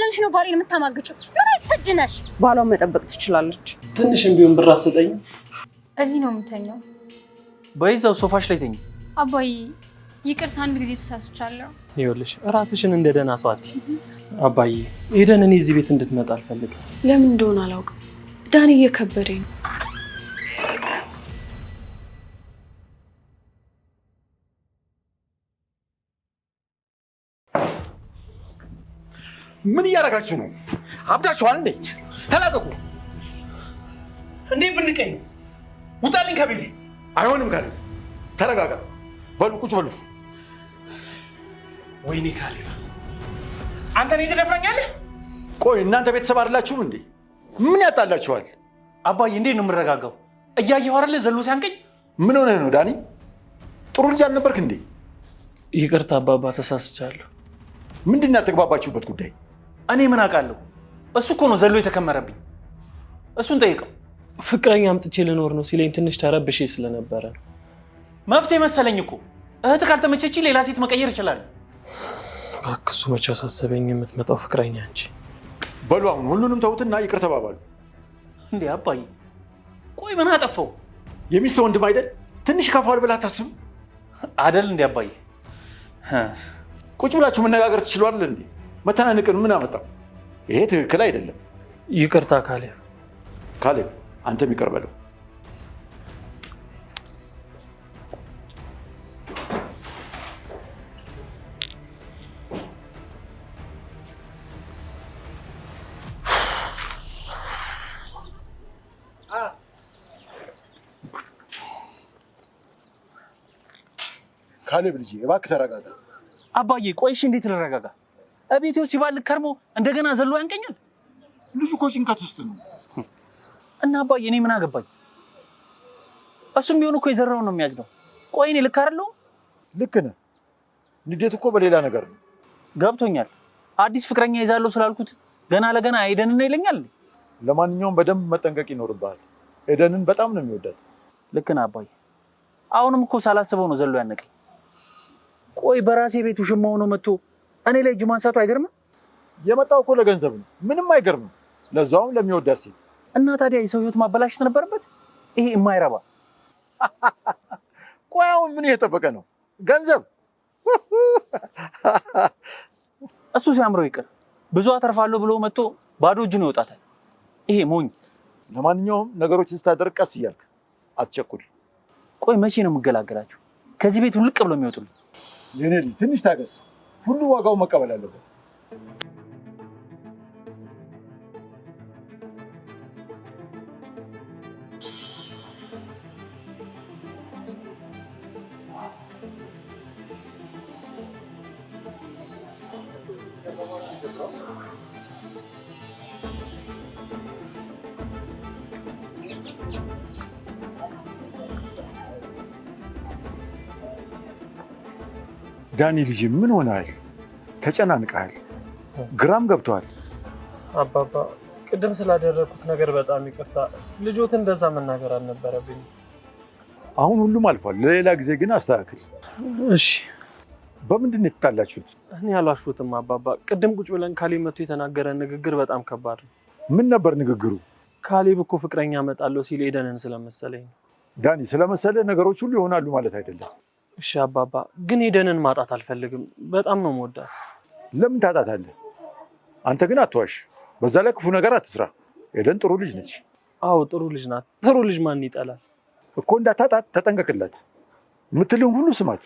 ሆነሽ ነው ባሌን የምታማግጭው? ምን አይሰድነሽ? ባሏን መጠበቅ ትችላለች። ትንሽም ቢሆን ብር አትሰጠኝ? እዚህ ነው የምተኛው። በይዛው ሶፋሽ ላይ ተኝ። አባዬ ይቅርታ፣ አንድ ጊዜ ተሳስቻለሁ። ይኸውልሽ ራስሽን እንደ ደህና ሰው አትይ። አባዬ ኤደን እኔ እዚህ ቤት እንድትመጣ አልፈልግም። ለምን እንደሆነ አላውቅም። ዳኒ እየከበደኝ ነው። ምን እያደረጋችሁ ነው? አብዳችኋል እንዴ? ተላቀቁ! እንዴ ብንቀኝ ውጣልኝ ከቤቴ! አይሆንም ካሌብ፣ ተረጋጋ። በሉ ቁጭ በሉ። ወይኔ ካሌብ፣ አንተ እኔን ትደፍረኛለህ? ቆይ እናንተ ቤተሰብ አይደላችሁም እንዴ? ምን ያጣላችኋል? አባዬ እንዴት ነው የምረጋጋው? እያየሁ አይደለ ዘሎ ሲያንቀኝ። ምን ሆነህ ነው ዳኒ? ጥሩ ልጅ አልነበርክ እንዴ? ይቅርታ አባባ፣ ተሳስቻለሁ። ምንድን ነው ያልተግባባችሁበት ጉዳይ? እኔ ምን አውቃለሁ? እሱ እኮ ነው ዘሎ የተከመረብኝ። እሱን ጠይቀው። ፍቅረኛ አምጥቼ ልኖር ነው ሲለኝ ትንሽ ተረብሼ ስለነበረ ነው። መፍትሄ መሰለኝ እኮ። እህት ካልተመቸች ሌላ ሴት መቀየር ይችላል። እባክህ እሱ መቼ አሳሰበኝ? የምትመጣው ፍቅረኛ እንጂ። በሉ አሁን ሁሉንም ተውትና ይቅር ተባባሉ። እንዴ አባዬ፣ ቆይ ምን አጠፋው? የሚስት ወንድም አይደል? ትንሽ ከፋል ብላ አታስብም አይደል? እንዴ አባዬ፣ ቁጭ ብላችሁ መነጋገር ትችላል እንዴ? መተናነቅን ምን አመጣው? ይሄ ትክክል አይደለም። ይቅርታ ካሌብ። ካሌብ አንተም ይቅር በለው። ካሌብ ልጅ እባክህ ተረጋጋ። አባዬ ቆይሽ፣ እንዴት ልረጋጋ? እቤቴው ሲባል ከርሞ እንደገና ዘሎ ያንቀኛል። ልጁ እኮ ጭንቀት ውስጥ ነው። እና አባዬ እኔ ምን አገባኝ? እሱም ቢሆን እኮ የዘራውን ነው የሚያጭደው። ቆይ እኔ ልክ አይደለሁም? ልክ ነህ። ንዴት እኮ በሌላ ነገር ነው። ገብቶኛል። አዲስ ፍቅረኛ ይዛለሁ ስላልኩት ገና ለገና ኤደንን ይለኛል። ለማንኛውም በደንብ መጠንቀቅ ይኖርብሃል። ኤደንን በጣም ነው የሚወዳት። ልክ ነህ አባዬ። አሁንም እኮ ሳላስበው ነው ዘሎ ያነቀኝ። ቆይ በራሴ ቤት ውሽማ ሆኖ መጥቶ እኔ ላይ እጅ ማንሳቱ አይገርምም? የመጣው እኮ ለገንዘብ ነው። ምንም አይገርምም። ለዛውም ለሚወዳት ሴት። እና ታዲያ የሰው ህይወት ማበላሸት ነበረበት? ይሄ የማይረባ። ቆይ አሁን ምን እየጠበቀ ነው? ገንዘብ? እሱ ሲያምረው ይቅር። ብዙ አተርፋለሁ ብሎ መጥቶ ባዶ እጁን ይወጣታል። ይሄ ሞኝ። ለማንኛውም ነገሮችን ስታደርግ ቀስ እያልክ አትቸኩል። ቆይ መቼ ነው የምገላገላችሁ? ከዚህ ቤት ውልቅ ብሎ የሚወጡልኝ? የኔ ልጅ ትንሽ ታገስ። ሁሉ ዋጋው መቀበል አለበት። ዳኒ ልጅ ምን ሆነሃል? ተጨናንቀሃል፣ ግራም ገብተዋል። አባባ ቅድም ስላደረኩት ነገር በጣም ይቅርታ። ልጆት እንደዛ መናገር አልነበረብኝ። አሁን ሁሉም አልፏል። ለሌላ ጊዜ ግን አስተካክል። እሺ። በምንድን ነው የተጣላችሁት? እኔ አልዋሹትም አባባ። ቅድም ቁጭ ብለን ካሌብ መጥቶ የተናገረ ንግግር በጣም ከባድ ነው። ምን ነበር ንግግሩ? ካሌብ እኮ ፍቅረኛ እመጣለሁ ሲል ኤደንን ስለመሰለኝ ነው። ዳኒ ስለመሰለ ነገሮች ሁሉ ይሆናሉ ማለት አይደለም። እሺ አባባ፣ ግን ኤደንን ማጣት አልፈልግም። በጣም ነው የምወዳት። ለምን ታጣታለህ? አንተ ግን አትዋሽ። በዛ ላይ ክፉ ነገር አትስራ። ኤደን ጥሩ ልጅ ነች። አዎ ጥሩ ልጅ ናት። ጥሩ ልጅ ማን ይጠላል? እኮ እንዳታጣት ተጠንቀቅላት። የምትልህን ሁሉ ስማት።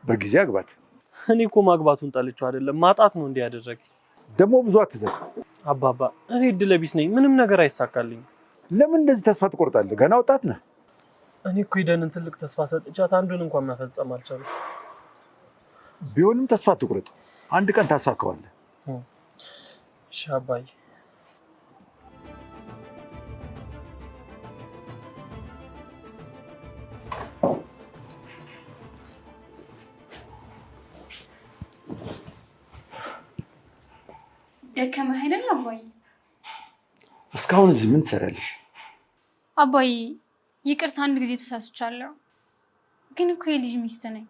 በጊዜ አግባት። እኔ እኮ ማግባቱን ጠልቼው አይደለም፣ ማጣት ነው እንዲህ ያደረገ። ደግሞ ብዙ አትዘግ አባባ። እኔ እድለ ቢስ ነኝ። ምንም ነገር አይሳካልኝም። ለምን እንደዚህ ተስፋ ትቆርጣለህ? ገና ወጣት ነህ። እኔ እኮ ኤደንን ትልቅ ተስፋ ሰጥቻት አንዱን እንኳን መፈጸም አልቻለም። ቢሆንም ተስፋ አትቁረጥ። አንድ ቀን ታሳካዋለህ። እሺ አባዬ። ደከመህ አይደል አባዬ? እስካሁን እዚህ ምን ትሰሪያለሽ? አባዬ ይቅርታ፣ አንድ ጊዜ ተሳስቻለሁ። ግን እኮ የልጅ ሚስት ነኝ።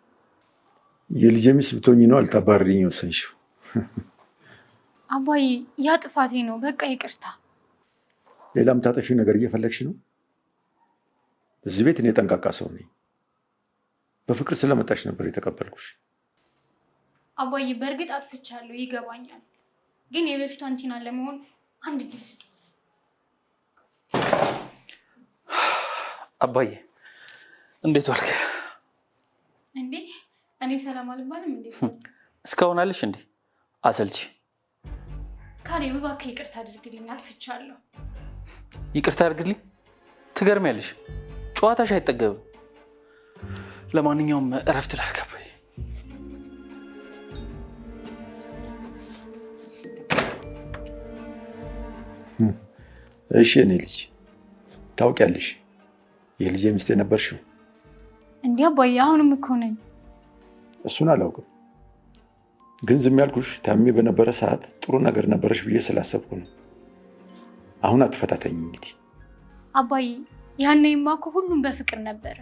የልጄ ሚስት ብትሆኚ ነው አልታባርሪኝ ወሰንሽው? አባዬ ያ ጥፋቴ ነው፣ በቃ ይቅርታ። ሌላም ታጠፊው ነገር እየፈለግሽ ነው? እዚህ ቤት እኔ ጠንቃቃ ሰው ነኝ። በፍቅር ስለመጣሽ ነበር የተቀበልኩሽ። አባዬ በእርግጥ አጥፍቻለሁ፣ ይገባኛል። ግን የበፊቷን ቲና ለመሆን አንድ እድል ስጡ። አባዬ እንዴት ዋልክ? እንዴ እኔ ሰላም አልባልም እንዴ? እስካሁን አለሽ እንዴ? አሰልቺ። ካሌብ እባክህ ይቅርታ አድርግልኝ፣ አጥፍቻለሁ። ይቅርታ አድርግልኝ? ትገርሚያለሽ፣ ጨዋታሽ አይጠገብም። ለማንኛውም እረፍት ላድርግ። እሺ እኔ ልጅ ታውቂያለሽ፣ የልጄ ሚስት የነበርሽው። እንዴ አባዬ አሁንም እኮ ነኝ። እሱን አላውቅም፣ ግን ዝም ያልኩሽ ታሜ በነበረ ሰዓት ጥሩ ነገር ነበረሽ ብዬ ስላሰብኩ ነው። አሁን አትፈታተኝ እንግዲህ። አባዬ ያኔማ እኮ ሁሉም በፍቅር ነበረ፣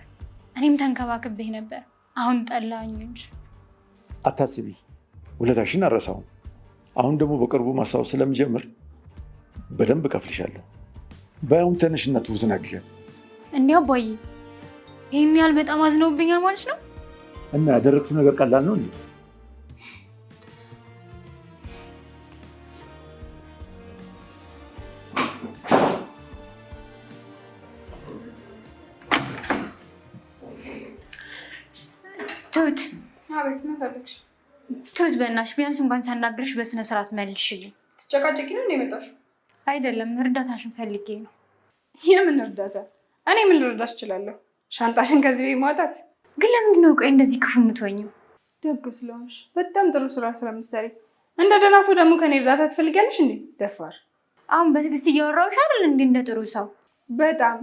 እኔም ተንከባክቤህ ነበር። አሁን ጠላኝ እንጂ። አታስቢ፣ ውለታሽን አረሳውም። አሁን ደግሞ በቅርቡ ማስታወስ ስለምጀምር በደንብ እከፍልሻለሁ። ባይሆን ተነሽና ትሁትን አግዣት። እንዴ አባዬ ይህን ያህል በጣም አዝነውብኛል ማለት ነው? እና ያደረግሽው ነገር ቀላል ነው እንዴ? ትሁት። አቤት፣ ምን ፈለግሽ? ትሁት በእናትሽ ቢያንስ እንኳን ሳናግርሽ በስነ ስርዓት መልሽልኝ። ትጨቃጨቂ ነው እንደ የመጣሽው? አይደለም እርዳታሽን ፈልጌ ነው። የምን እርዳታ? እኔ ምን ልረዳሽ እችላለሁ? ሻንጣሽን ከዚህ ቤት ማውጣት? ግን ለምንድን ነው ቆይ እንደዚህ ክፉ የምትሆኝው? ደግ ስለሆንሽ፣ በጣም ጥሩ ስራ ስለምትሰሪ። እንደ ደህና ሰው ደግሞ ከኔ እርዳታ ትፈልጊያለሽ እንዴ? ደፋር። አሁን በትዕግስት እያወራሁሽ አይደል እንዴ? እንደ ጥሩ ሰው በጣም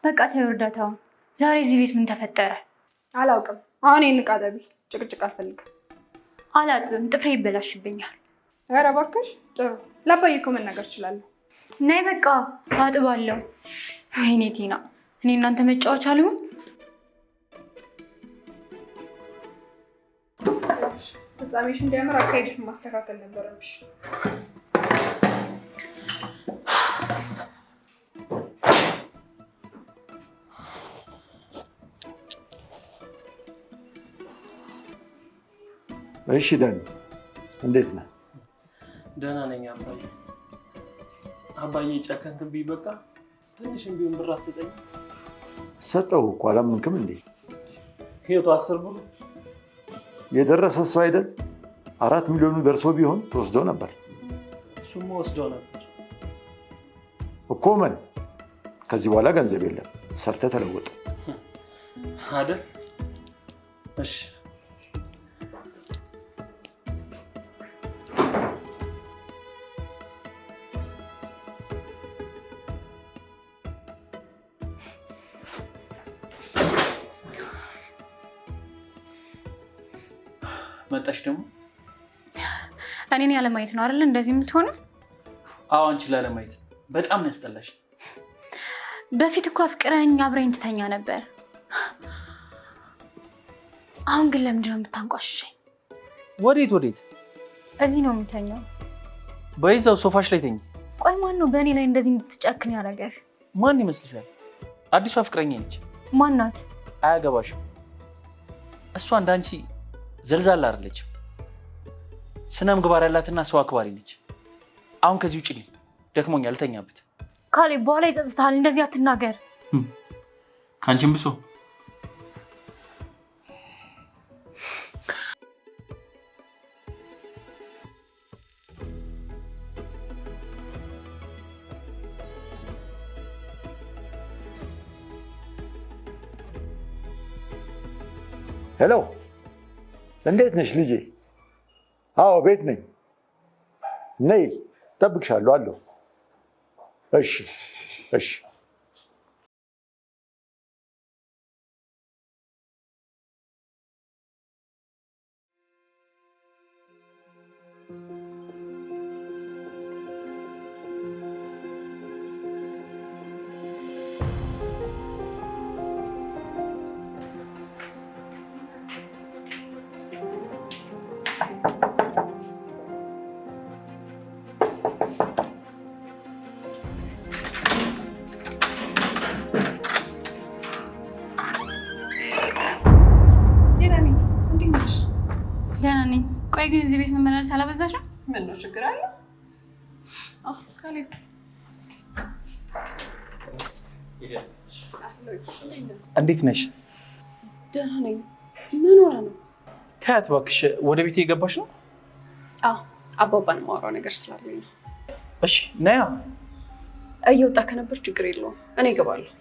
በቃ ተይው እርዳታውን። ዛሬ እዚህ ቤት ምን ተፈጠረ? አላውቅም። አሁን ይህን ዕቃ ጠቢ። ጭቅጭቅ አልፈልግም። አላጥብም፣ ጥፍሬ ይበላሽብኛል። ኧረ እባክሽ። ጥሩ ለአባዬ እኮ መናገር እችላለሁ። ናይ በቃ አጥባለሁ። ወይኔ ቲና፣ እኔ እናንተ መጫወቻ አልሆን። ፍጻሜሽ እንዲያምር አካሄድሽን ማስተካከል ነበረብሽ። እሺ ዳኒ፣ እንዴት ነህ? ደህና ነኝ አባዬ። አባዬ ጨከንክብኝ። በቃ ትንሽም ቢሆን ብር አስጠኝ። ሰጠው እኮ አላመንክም እንዴ? ህይወቱ 10 ብር የደረሰ ሰው አይደል? 4 ሚሊዮኑ ደርሶ ቢሆን ተወስዶ ነበር። እሱማ ወስዶ ነበር እኮ። ምን ከዚህ በኋላ ገንዘብ የለም፣ ሰርተህ ተለወጥ አይደል? እሺ መጣሽ ደግሞ? እኔን ያለማየት ነው አይደል እንደዚህ የምትሆነው? አዎ አንቺ ላለማየት በጣም ነው ያስጠላሽ። በፊት እኮ አፍቅረኸኝ አብረኝ ትተኛ ነበር። አሁን ግን ለምንድን ነው የምታንቋሽሸኝ? ወዴት ወዴት? እዚህ ነው የምተኛው። በይዛው ሶፋሽ ላይ ተኝ። ቆይ ማን ነው በእኔ ላይ እንደዚህ እንድትጨክን ያደረገህ? ማን ይመስልሻል? አዲሷ ፍቅረኛ ነች። ማናት? አያገባሽም። እሷ እንዳንቺ ዘልዛላ አይደለችም። ስነ ምግባር ያላትና ሰው አክባሪ ነች። አሁን ከዚህ ውጭ ልኝ፣ ደክሞኛል፣ ልተኛበት። ካሌብ በኋላ ይጸጽታል። እንደዚህ አትናገር። ከአንቺም ብሶ ሄሎ፣ እንዴት ነሽ ልጄ? አዎ ቤት ነኝ። ነይ፣ እጠብቅሻለሁ አለሁ። እሺ እሺ። ደህና ነኝ። ቆይ ግን እዚህ ቤት መመላለስ አላበዛሽም? ምን ነው ችግር አለ? ካሌብ እንዴት ነሽ? ደህና ነኝ። ምን ሆነ ነው? ታያት እባክሽ፣ ወደ ቤት እየገባሽ ነው? አባባን ማውራው ነገር ስላለኝ ነው። እሺ ነያ። እየወጣ ከነበር ችግር የለውም፣ እኔ እገባለሁ።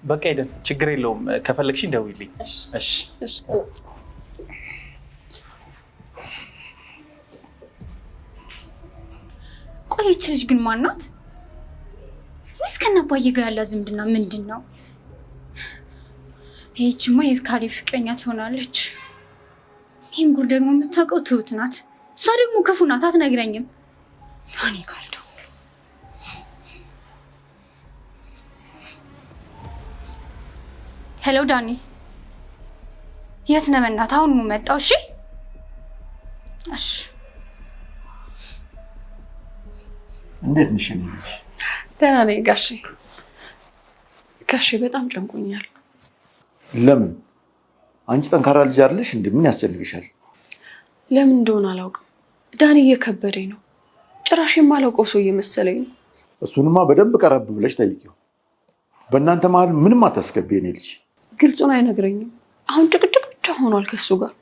በቃ ሄደን ችግር የለውም። ከፈለግሽኝ ደውይልኝ። እሺ። ቆይ ይህች ልጅ ግን ማን ናት? ወይስ ከእነ አባዬ ጋር ያላት ዝምድና ምንድን ነው? ይህችማ የካሌብ ፍቅረኛ ትሆናለች። ይህን ጉድ ደግሞ የምታውቀው ትሁት ናት። እሷ ደግሞ ክፉ ናት፣ አትነግረኝም። ዳኒ ካልደው ሄሎ ዳኒ፣ የት ነህ? በእናትህ አሁን መጣሁ። እሺ እንዴት ነሽ ልጅ? ደህና ነኝ ጋሼ። ጋሼ በጣም ጨንቆኛል። ለምን? አንቺ ጠንካራ ልጅ አይደለሽ እንዴ? ምን ያስጨንቅሻል? ለምን እንደሆነ አላውቅም። ዳኒ እየከበደኝ ነው። ጭራሽ የማላውቀው ሰው እየመሰለኝ ነው። እሱንማ በደንብ ቀረብ ብለሽ ጠይቂው። በእናንተ መሀል ምንም አታስገቢ የኔ ልጅ። ግልጹን አይነግረኝም። አሁን ጭቅጭቅ ብቻ ሆኗል ከሱ ጋር።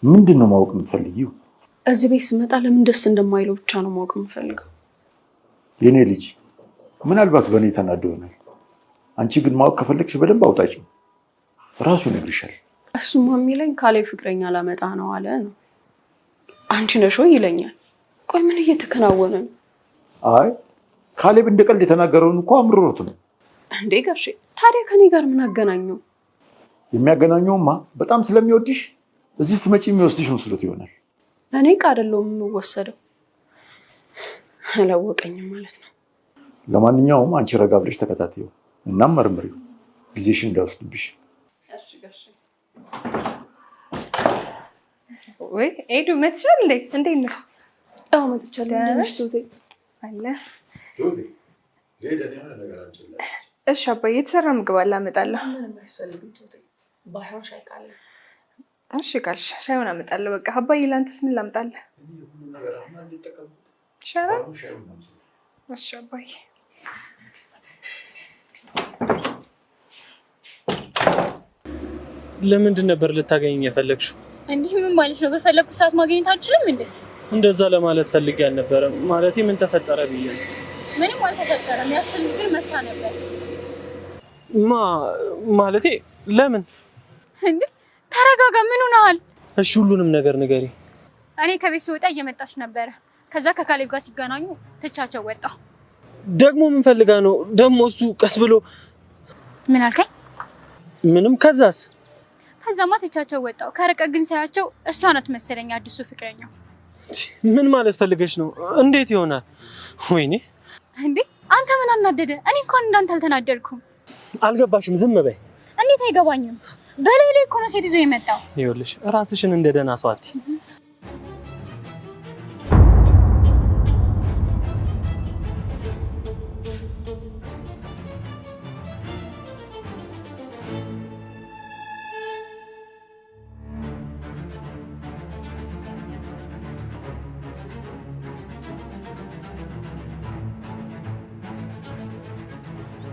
ምንድን ነው ማወቅ የምትፈልጊው? እዚህ ቤት ስመጣ ለምን ደስ እንደማይለው ብቻ ነው ማወቅ የምፈልገው። የኔ ልጅ ምናልባት በእኔ ተናዶ ይሆናል። አንቺ ግን ማወቅ ከፈለግሽ በደንብ አውጣጭው፣ ራሱ ይነግርሻል። እሱማ የሚለኝ ካሌብ ፍቅረኛ ላመጣ ነው አለ ነው። አንቺ ነሽ ወይ ይለኛል። ቆይ ምን እየተከናወነ ነው? አይ ካሌብ እንደ ቀልድ የተናገረውን እኮ አምርሮት ነው እንዴ ጋሼ። ታዲያ ከኔ ጋር ምን አገናኘው? የሚያገናኘውማ በጣም ስለሚወድሽ እዚህ ስትመጪ የሚወስድሽ መስሎት ይሆናል። እኔ ዕቃ አይደለሁም የምወሰደው። አላወቀኝም ማለት ነው። ለማንኛውም አንቺ ረጋ ብለሽ ተከታተዩ እናም መርምሪው፣ ጊዜሽን እንዳይወስድብሽ። እሺ ጋሼ። ወይ ኤዱ መጥቻል እንዴ? እንዴት ነሽ? አዎ መጥቻለሁ። እንደነሽ ቶቴ አለ ቶቴ ለደኔ የሆነ ነገር አንችላለን። እሺ አባዬ፣ የተሰራ ምግብ አለ አመጣለሁ። ምንም አያስፈልግም ቶቴ። ባይሆን ሻይ ካለ። እሺ ካልሽ ሻዩን አመጣለሁ። በቃ አባዬ፣ ላንተስ ምን ላምጣልህ? ይሻላል። እሺ አባዬ። ለምንድን ነበር ልታገኘኝ የፈለግሽው? እንዲህ ምን ማለት ነው? በፈለኩ ሰዓት ማግኘት አልችልም እንዴ? እንደዛ ለማለት ፈልጌ አልነበረም። ማለቴ ምን ተፈጠረ ብዬ ነው። ምንም አልተፈጠረም። ያቺ ልጅ ግን መታ ነበር። ማለቴ ለምን? እንዴ ተረጋጋ። ምን ሆነሃል? እሺ ሁሉንም ነገር ንገሪ። እኔ ከቤት ስወጣ እየመጣች ነበረ። ከዛ ከካሌብ ጋር ሲገናኙ ትቻቸው ወጣ። ደግሞ ምን ፈልጋ ነው? ደግሞ እሱ ቀስ ብሎ ምን አልከኝ? ምንም። ከዛስ? ከዛማ ትቻቸው ወጣው። ከርቀት ግን ሳያቸው እሷ ናት መሰለኝ አዲሱ ፍቅረኛው። ምን ማለት ፈልገሽ ነው? እንዴት ይሆናል? ወይኔ እንዴ አንተ ምን አናደደ? እኔ እንኳን እንዳንተ አልተናደድኩም። አልገባሽም? ዝም በይ። እንዴት አይገባኝም? በሌላ እኮ ነው ሴት ይዞ የመጣው። ይኸውልሽ ራስሽን እንደ ደህና ሰው አትይ።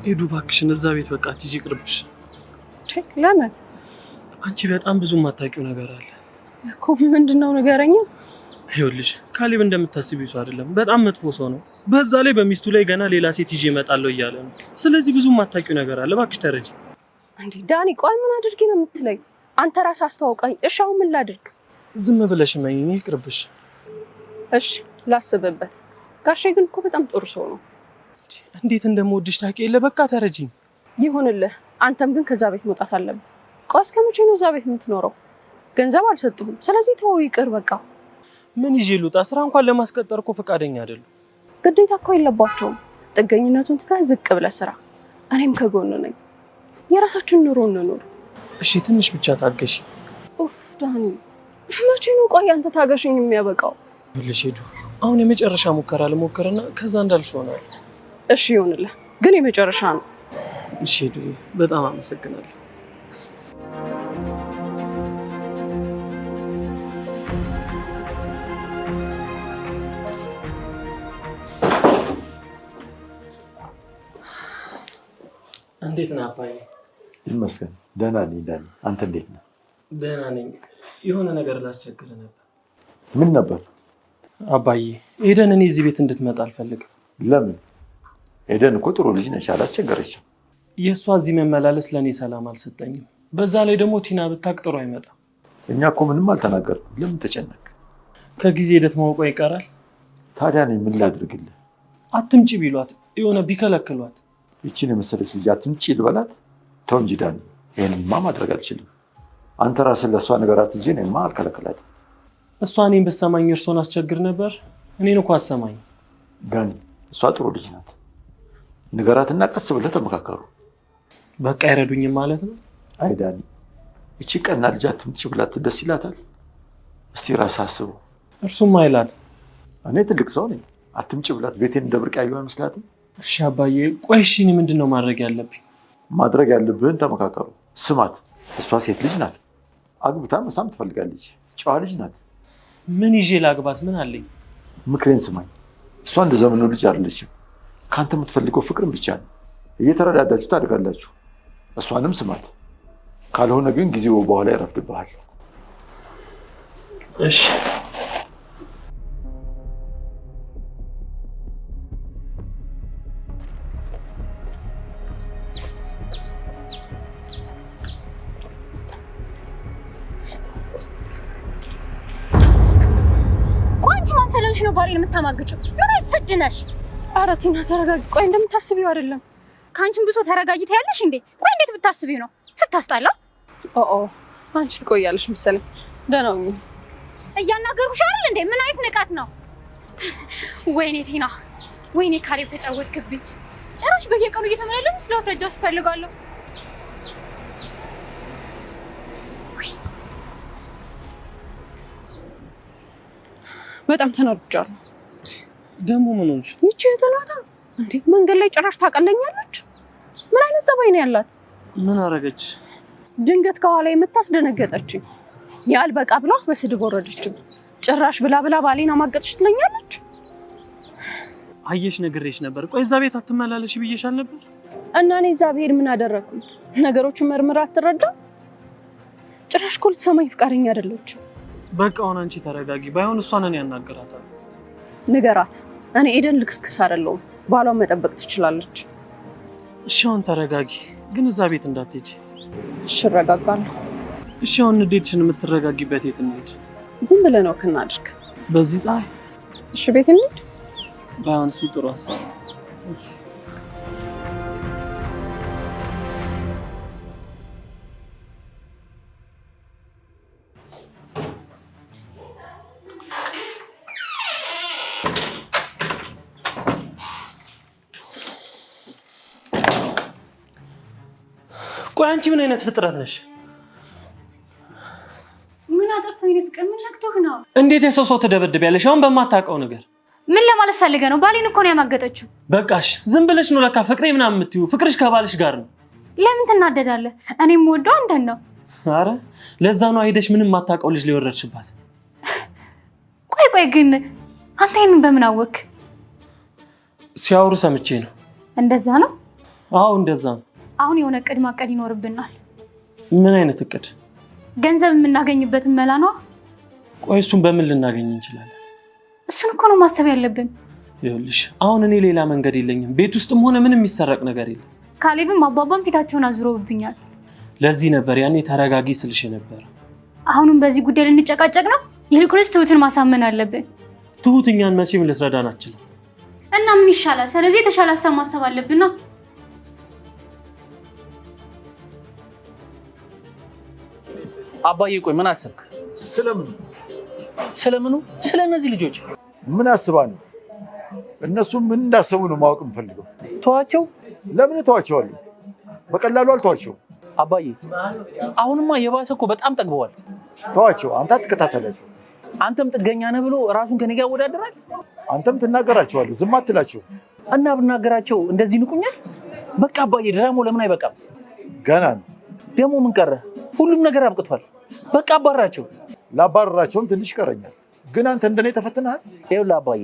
ሄዱ እባክሽን፣ እዛ ቤት በቃ ትጂ ቅርብሽ። ለምን? አንቺ በጣም ብዙ የማታውቂው ነገር አለ እኮ። ምንድነው ንገረኝ። ይኸውልሽ ካሌብ እንደምታስቢው ሰው አይደለም። በጣም መጥፎ ሰው ነው። በዛ ላይ በሚስቱ ላይ ገና ሌላ ሴት ይዤ እመጣለሁ እያለ ነው። ስለዚህ ብዙ የማታውቂው ነገር አለ። እባክሽ ተረጂ። እንዴ ዳኒ፣ ቆይ ምን አድርጊ ነው የምትለኝ? አንተ ራስህ አስተዋውቀኝ። እሺ አሁን ምን ላድርግ? ዝም ብለሽ መኝ ይቅርብሽ። እሺ ላስብበት። ጋሼ ግን እኮ በጣም ጥሩ ሰው ነው። እንዴት እንደምወድሽ ታውቂ የለ። በቃ ተረጂኝ። ይሁንልህ። አንተም ግን ከዛ ቤት መውጣት አለብህ። ቆይ እስከ መቼ ነው እዛ ቤት የምትኖረው? ገንዘብ አልሰጡህም። ስለዚህ ተወው፣ ይቅር በቃ። ምን ይዤ ልውጣ? ስራ እንኳን ለማስቀጠር እኮ ፈቃደኛ አይደሉም። ግዴታ እኮ የለባቸውም። ጥገኝነቱን ትተህ ዝቅ ብለህ ስራ። እኔም ከጎን ነኝ። የራሳችን ኑሮ እንኑር። እሺ ትንሽ ብቻ ታገሺ። ኡፍ ዳኒ፣ መቼ ነው ቆይ አንተ ታገሽኝ የሚያበቃው? ልሽ ሄዱ አሁን የመጨረሻ ሙከራ ልሞክርና ከዛ እንዳልሽ ሆናል። እሺ ይሁንልህ፣ ግን የመጨረሻ ነው። እሺ ዱዬ፣ በጣም አመሰግናለሁ። እንዴት ነህ አባዬ? ይመስገን ደህና ነኝ ዳኒ። አንተ እንዴት ነህ? ደህና ነኝ። የሆነ ነገር ላስቸግርህ ነበር። ምን ነበር? አባዬ ኤደን እኔ እዚህ ቤት እንድትመጣ አልፈልግም። ለምን? ኤደን እኮ ጥሩ ልጅ ነች፣ አላስቸገረችም። የእሷ እዚህ መመላለስ ለእኔ ሰላም አልሰጠኝም። በዛ ላይ ደግሞ ቲና ብታቅ ጥሩ አይመጣም። እኛ እኮ ምንም አልተናገርኩም። ለምን ተጨነቅ? ከጊዜ ሂደት ማወቋ ይቀራል። ታዲያ እኔ ምን ላድርግልህ? አትምጪ ቢሏት የሆነ ቢከለክሏት። ይቺን የመሰለች ልጅ አትምጪ ልበላት? ተው እንጂ ዳኒ፣ ይህንማ ማድረግ አልችልም። አንተ ራስን ለእሷ ነገራት እንጂ እኔማ አልከለከላትም። እሷ እኔን በሰማኝ እርሶን አስቸግር ነበር። እኔን እኮ አሰማኝ። ዳኒ፣ እሷ ጥሩ ልጅ ናት። ንገራትና ቀስ ብለህ ተመካከሩ። በቃ አይረዱኝም ማለት ነው? አይ ዳኒ፣ ይቺ ቀና ልጅ አትምጪ ብላት ደስ ይላታል? እስቲ ራስህ አስበው። እርሱም አይላት። እኔ ትልቅ ሰው ነኝ። አትምጪ ብላት ቤቴን እንደ ብርቅ ያየው አይመስላትም? እሺ አባዬ፣ ቆይ እሺ እኔ ምንድን ነው ማድረግ ያለብኝ? ማድረግ ያለብህን ተመካከሩ። ስማት፣ እሷ ሴት ልጅ ናት። አግብታ መሳም ትፈልጋለች። ጨዋ ልጅ ናት። ምን ይዤ ላግባት? ምን አለኝ? ምክሬን ስማኝ። እሷ እንደ ዘመኑ ልጅ አይደለችም። ከአንተ የምትፈልገው ፍቅርን ብቻ ነው። እየተረዳዳችሁ ታድጋላችሁ። እሷንም ስማት። ካልሆነ ግን ጊዜው በኋላ ይረፍድብሃል። እሺ ነው ባሌን የምታማግጭው? ምን አይሰድ ነሽ? ኧረ ቲና ተረጋጊ። ቆይ እንደምታስቢው አይደለም። ከአንቺም ብሶ ተረጋጊት ያለሽ እንዴ? ቆይ እንዴት ብታስቢው ነው? ስታስጣላ። አንቺ ትቆያለሽ መሰለኝ። ደህና ሁኚ። እያናገሩሽ አይደል እንዴ? ምን አይነት ንቃት ነው? ወይኔ ቲና፣ ወይኔ ካሌብ ተጫወትክብኝ። ጭራሽ በየቀኑ እየተመላለስሽ ላስረዳሽ እፈልጋለሁ። በጣም ተናድጃለሁ። ደግሞ ምን ሆነሽ? ይቺ የተላታ እንዴ መንገድ ላይ ጭራሽ ታቀለኛለች። ምን አይነት ጸባይ ነው ያላት? ምን አረገች? ድንገት ከኋላ የምታስደነገጠችኝ። ያልበቃ ብሏት በስድብ ወረደችኝ። ጭራሽ ብላ ባሌን አማገጥሽ ትለኛለች። አየሽ፣ ነግሬሽ ነበር። ቆይ እዛ ቤት አትመላለሽ ብዬሻል ነበር። እና እኔ እዛ ብሄድ ምን አደረኩኝ? ነገሮችን መርምራ አትረዳ። ጭራሽ እኮ ልትሰማኝ ፍቃደኛ አይደለችም። በቃ አሁን አንቺ ተረጋጊ። ባይሆን እሷን እኔ ያናገራታል። ንገራት። እኔ ኤደን ልክስክስ አይደለሁም። ባሏን መጠበቅ ትችላለች። እሺ አሁን ተረጋጊ፣ ግን እዛ ቤት እንዳትሄጂ። እሺ እረጋጋለሁ። እሺ አሁን ንዴትሽን የምትረጋጊበት የት እንሂድ? ዝም ብለህ ነው ክናድርግ በዚህ ፀሐይ? እሺ ቤት እንሂድ። ባይሆን እሱ ጥሩ ሀሳብ ነው። ቆይ አንቺ ምን አይነት ፍጥረት ነሽ? ምን አጠፋሁ? የኔ ፍቅር ምን ነክቶህ ነው? እንዴት የሰው ሰው ትደበድቢያለሽ? አሁን በማታውቀው ነገር። ምን ለማለት ፈልገህ ነው? ባሌን እኮ ነው ያማገጠችው። በቃሽ፣ ዝም ብለሽ ነው ለካ ፍቅሬ ምናምን የምትይው። ፍቅርሽ ከባልሽ ጋር ነው። ለምን ትናደዳለህ? እኔ የምወደው አንተን ነው። አረ ለዛ ነው ሄደሽ ምንም የማታውቀው ልጅ ሊወረድሽባት። ቆይ ግን አንተ ይሄንን በምን አወክ? ሲያወሩ ሰምቼ ነው። እንደዛ ነው? አዎ እንደዛ ነው። አሁን የሆነ እቅድ ማቀድ ይኖርብናል። ምን አይነት እቅድ? ገንዘብ የምናገኝበትን መላ ነው። ቆይ እሱን በምን ልናገኝ እንችላለን? እሱን እኮ ነው ማሰብ ያለብን። ይኸውልሽ አሁን እኔ ሌላ መንገድ የለኝም። ቤት ውስጥም ሆነ ምንም የሚሰረቅ ነገር የለም። ካሌብም አባባም ፊታቸውን አዙረውብኛል። ለዚህ ነበር ያኔ ተረጋጊ ስልሽ ነበር። አሁንም በዚህ ጉዳይ ልንጨቃጨቅ ነው? ይልቁንስ ትሁትን ማሳመን አለብን። ትሁት እኛን መቼም ልትረዳን አትችልም። እና ምን ይሻላል? ስለዚህ የተሻለ ሀሳብ ማሰብ አለብን ነው። አባዬ ቆይ ምን አሰብክ? ስለምኑ? ስለ እነዚህ ልጆች ምን አስባ ነው? እነሱ ምን እንዳሰቡ ነው ማወቅ የምፈልገው። ተዋቸው። ለምን ተዋቸዋለሁ? በቀላሉ አልተዋቸው። አባዬ አሁንማ የባሰ እኮ በጣም ጠግበዋል። ተዋቸው፣ አንተ አትከታተላቸው። አንተም ጥገኛ ነህ ብሎ ራሱን ከኔ ጋር ያወዳደራል። አንተም ትናገራቸዋለህ፣ ዝም አትላቸው። እና ብናገራቸው እንደዚህ ንቁኛል። በቃ አባዬ ድራማው ለምን አይበቃም? ገና ነው። ደግሞ ምን ቀረ? ሁሉም ነገር አብቅቷል። በቃ አባራቸው። ላባረራቸውም ትንሽ ይቀረኛል። ግን አንተ እንደኔ ተፈትነሃል። ይኸውልህ አባዬ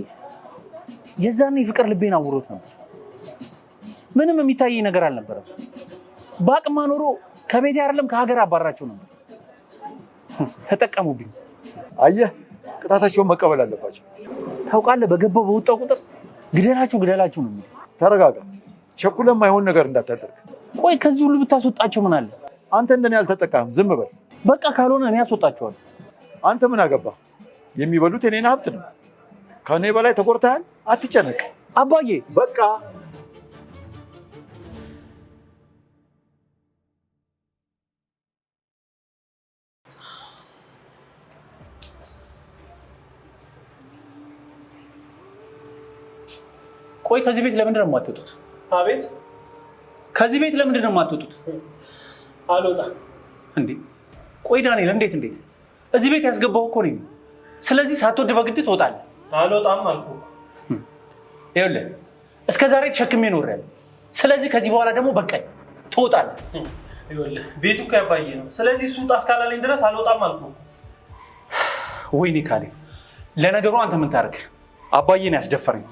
የዛኔ ፍቅር ልቤን አውሮት ነበር። ምንም የሚታየኝ ነገር አልነበረም። በአቅማ ኖሮ ከቤት አይደለም ከሀገር አባራቸው ነበር። ተጠቀሙብኝ። አየህ፣ ቅጣታቸውን መቀበል አለባቸው። ታውቃለህ፣ በገባው በወጣው ቁጥር ግደላችሁ ነው የሚለው። ተረጋጋ። ቸኩለም አይሆን ነገር እንዳታደርግ። ቆይ ከዚህ ሁሉ ብታስወጣቸው ምን አለ? አንተ እንደኔ አልተጠቃህም። ዝም በል በቃ። ካልሆነ እኔ ያስወጣቸዋለሁ። አንተ ምን አገባ? የሚበሉት የኔን ሀብት ነው። ከኔ በላይ ተጎድተሃል። አትጨነቅ አባዬ። በቃ ቆይ ከዚህ ቤት ለምንድን ነው የማትወጡት? አቤት፣ ከዚህ ቤት ለምንድን ነው የማትወጡት? አልወጣም። እንዴ ቆይ ዳንኤል፣ እንዴት እዚህ ቤት ያስገባው እኮ ነኝ። ስለዚህ ሳትወድ በግድ ትወጣለህ። አልወጣም አልኩህ። ይኸውልህ እስከ ዛሬ ተሸክሜ ኖሬያለሁ። ስለዚህ ከዚህ በኋላ ደግሞ በቃኝ፣ ትወጣለህ። ይኸውልህ ቤቱ እኮ ያባዬ ነው። ስለዚህ እሱ ውጣ እስካላለኝ ድረስ አልወጣም አልኩህ። ወይኔ ካሌብ፣ ለነገሩ አንተ ምን ታደርግ? አባዬን ያስደፈረኝ።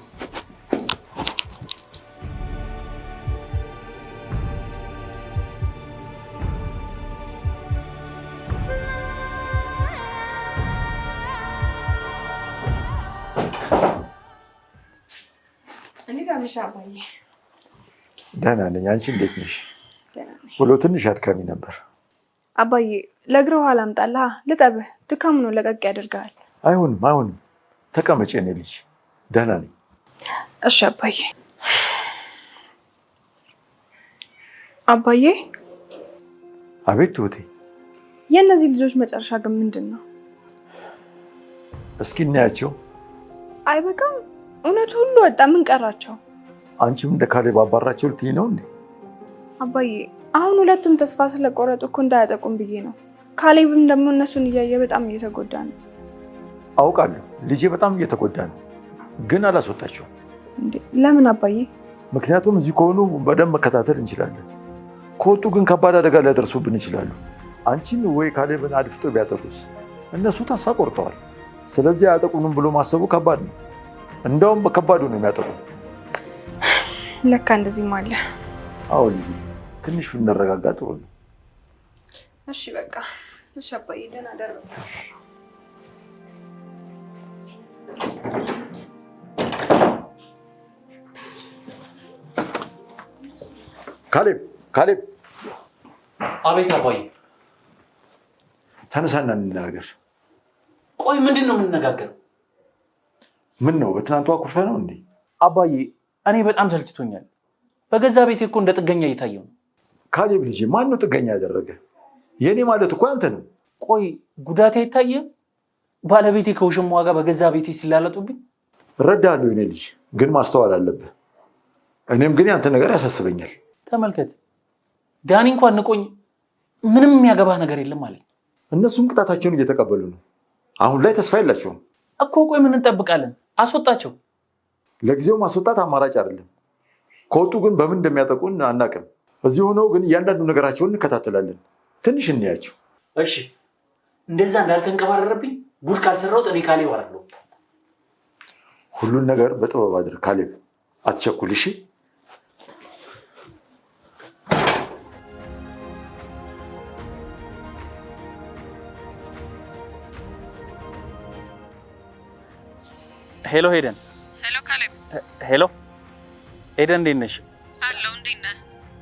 እንዴት አመሻ አባዬ? ደህና ነኝ። አንቺ እንዴት ነሽ? ውሎ ትንሽ አድካሚ ነበር። አባዬ ለእግር ውሃ ላምጣልህ? ልጠብህ? ድካሙ ነው ለቀቅ ያደርጋል። አይሆንም። ተቀመጭ የኔ ልጅ። ደህና ነኝ። እሺ አባዬ። አባዬ። አቤት ትሁቴ። የእነዚህ ልጆች መጨረሻ ግን ምንድን ነው? እስኪ እናያቸው። አይበቃም? እውነቱ ሁሉ ወጣ። ምን ቀራቸው? አንቺም እንደ ካሌብ አባራቸው ልትይ ነው እንዴ? አባዬ አሁን ሁለቱም ተስፋ ስለቆረጡ እኮ እንዳያጠቁም ብዬ ነው። ካሌብም ደግሞ እነሱን እያየ በጣም እየተጎዳ ነው። አውቃለሁ፣ ልጄ በጣም እየተጎዳ ነው፣ ግን አላስወጣቸውም። ለምን አባዬ? ምክንያቱም እዚህ ከሆኑ በደንብ መከታተል እንችላለን። ከወጡ ግን ከባድ አደጋ ሊያደርሱብን ይችላሉ። አንቺን ወይ ካሌብን አድፍጦ ቢያጠቁስ? እነሱ ተስፋ ቆርጠዋል። ስለዚህ አያጠቁንም ብሎ ማሰቡ ከባድ ነው። እንደውም በከባዱ ነው የሚያጠቁ። ለካ እንደዚህም አለ። አዎ ልጅ፣ ትንሽ ብንረጋጋ ጥሩ ነው። እሺ በቃ እሺ አባዬ፣ ደህና ደረሰ። ካሌብ። አቤት አባዬ። ተነሳና እንነጋገር። ቆይ ምንድን ነው የምንነጋገረው? ምን ነው በትናንቱ አኩርፈ ነው እንዴ? አባዬ እኔ በጣም ሰልችቶኛል። በገዛ ቤቴ እኮ እንደ ጥገኛ እየታየው ነው። ካሌብ ልጄ፣ ማን ነው ጥገኛ ያደረገ? የኔ ማለት እኮ አንተ ነው። ቆይ ጉዳቴ አይታየም? ባለቤቴ ከውሽማዋ ጋር በገዛ ቤቴ ሲላለጡብኝ። እረዳለሁ የኔ ልጅ፣ ግን ማስተዋል አለብህ። እኔም ግን ያንተ ነገር ያሳስበኛል። ተመልከት፣ ዳኒ እንኳን ንቆኝ ምንም የሚያገባህ ነገር የለም አለኝ። እነሱም ቅጣታቸውን እየተቀበሉ ነው። አሁን ላይ ተስፋ የላቸውም እኮ። ቆይ ምን እንጠብቃለን? አስወጣቸው። ለጊዜው ማስወጣት አማራጭ አይደለም። ከወጡ ግን በምን እንደሚያጠቁን አናውቅም። እዚህ ሆነው ግን እያንዳንዱ ነገራቸውን እንከታተላለን። ትንሽ እንያቸው። እሺ፣ እንደዛ እንዳልተንቀባረረብኝ ጉድ ካልሰራሁት እኔ ካሌብ አደረግለሁ። ሁሉን ነገር በጥበብ አድርግ ካሌብ፣ አትቸኩል። እሺ ሄሎ ሄደን። ሄሎ ካሌብ። ሄሎ ሄደን፣ እንዴት ነሽ? አለሁ። እንዴት ነህ?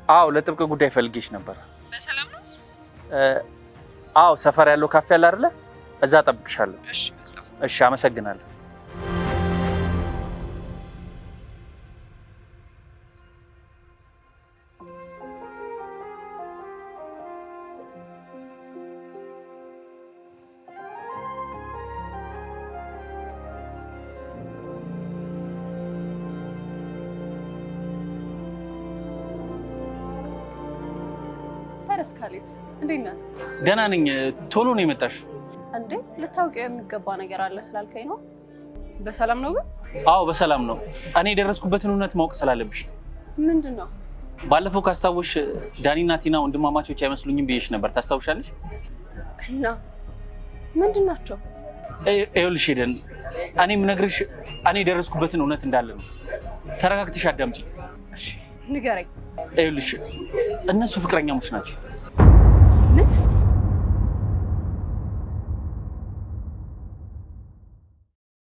አዎ፣ ለጥብቅ ጉዳይ ፈልጌሽ ነበር። በሰላም ነው? አዎ፣ ሰፈር ያለው ካፌ አለ አይደለ? እዛ እጠብቅሻለሁ። እሺ፣ እሺ፣ አመሰግናለሁ። ካሌብ እንዴት ነህ? ደህና ነኝ። ቶሎ ነው የመጣሽው? እንዴ ልታውቂው የሚገባ ነገር አለ ስላልከኝ ነው። በሰላም ነው ግን? አዎ በሰላም ነው። እኔ የደረስኩበትን እውነት ማወቅ ስላለብሽ። ምንድን ነው? ባለፈው ካስታወሽ ዳኒና ቲና ወንድማማቾች አይመስሉኝም ብዬሽ ነበር። ታስታውሻለሽ? እና ምንድን ናቸው? ይኸውልሽ ሄደን እኔ የምነግርሽ እኔ የደረስኩበትን እውነት እንዳለ ነው። ተረጋግተሽ አዳምጪ። እሺ ንገረኝ። ይኸውልሽ እነሱ ፍቅረኛሞች ናቸው።